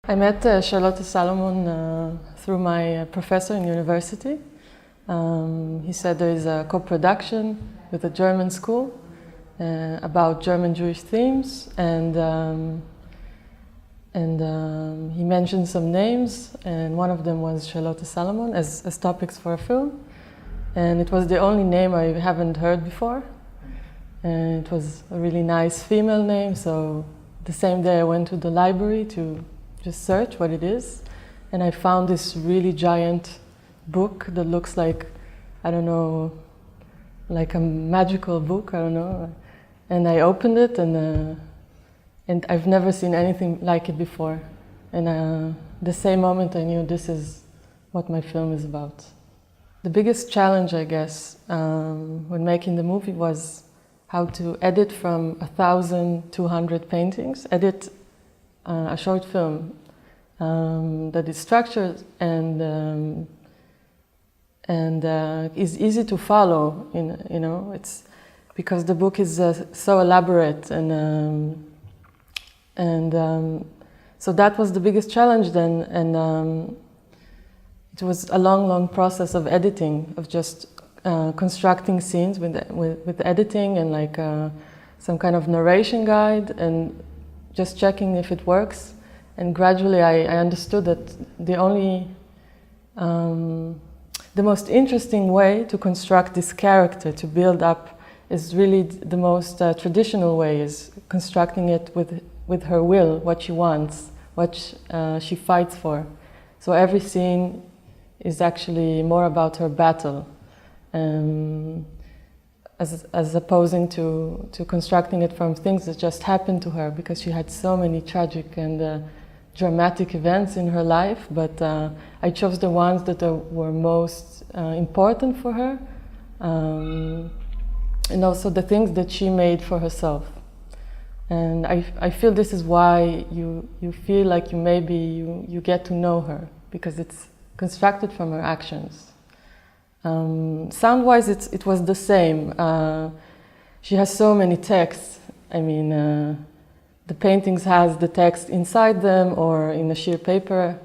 I met Charlotte Salomon through my professor in university. He said there is a co-production with a German school about German Jewish themes, and he mentioned some names, and one of them was Charlotte Salomon as topics for a film. And it was the only name I haven't heard before. And it was a really nice female name, so the same day I went to the library to just search what it is. And I found this really giant book that looks like, I don't know, like a magical book, I don't know. And I opened it, and I've never seen anything like it before. And the same moment I knew this is what my film is about. The biggest challenge, I guess, when making the movie was how to edit from 1,200 paintings, edit a short film that is structured and is easy to follow. You know, it's because the book is so elaborate, and so that was the biggest challenge then, and it was a long process of editing, of just constructing scenes with editing and like some kind of narration guide and just checking if it works. And gradually I understood that the most interesting way to construct this character, to build up, is really the most traditional way, is constructing it with her will, what she wants, what she fights for. So every scene is actually more about her battle, as opposing to constructing it from things that just happened to her, because she had so many tragic and dramatic events in her life, but I chose the ones that were most important for her, and also the things that she made for herself. And I feel this is why you feel like you get to know her, because it's constructed from her actions. Sound-wise, it was the same. She has so many texts. I mean, the paintings has the text inside them or in a sheer paper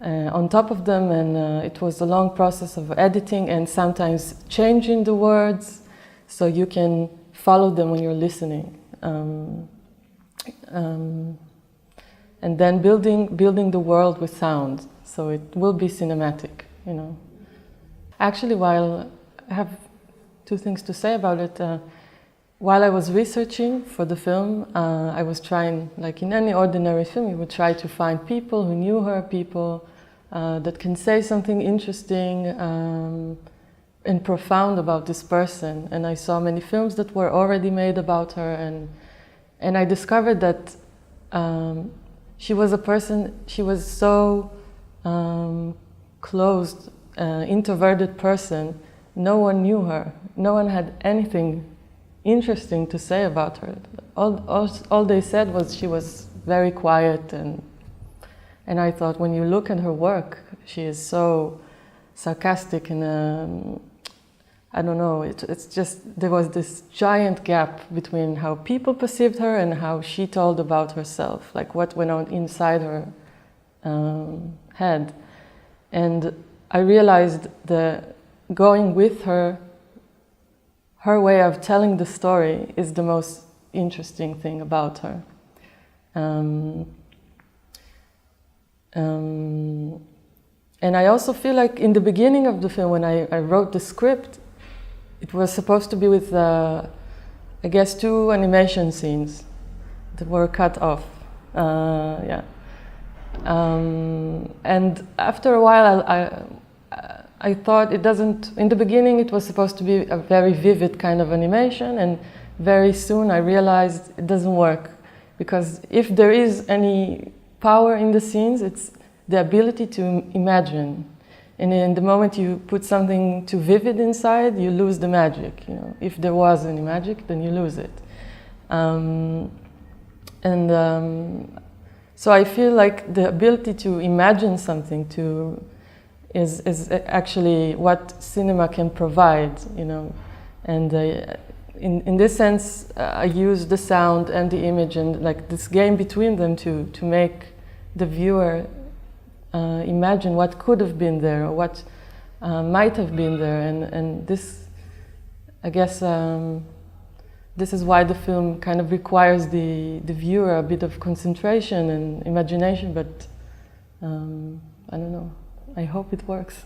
on top of them, and it was a long process of editing and sometimes changing the words so you can follow them when you're listening. And then building the world with sound, so it will be cinematic, you know. Actually, while I have two things to say about it, while I was researching for the film, I was trying, like in any ordinary film, you would try to find people who knew her, people that can say something interesting and profound about this person. And I saw many films that were already made about her, and I discovered that she was a person, she was so closed, introverted person. No one knew her. No one had anything interesting to say about her. All they said was she was very quiet, and I thought, when you look at her work, she is so sarcastic, and I don't know, it's just, there was this giant gap between how people perceived her and how she told about herself, like what went on inside her head. And I realized that going with her way of telling the story is the most interesting thing about her. And I also feel like in the beginning of the film, when I wrote the script, it was supposed to be with, I guess, 2 animation scenes that were cut off. Yeah. And after a while, I thought it doesn't, in the beginning it was supposed to be a very vivid kind of animation, and very soon I realized it doesn't work, because if there is any power in the scenes, it's the ability to imagine. And in the moment you put something too vivid inside, you lose the magic. You know, if there was any magic, then you lose it. So I feel like the ability to imagine something is actually what cinema can provide, you know. And in this sense, I use the sound and the image and like this game between them to make the viewer imagine what could have been there or what might have been there, and this, I guess, this is why the film kind of requires the viewer a bit of concentration and imagination, but I don't know, I hope it works.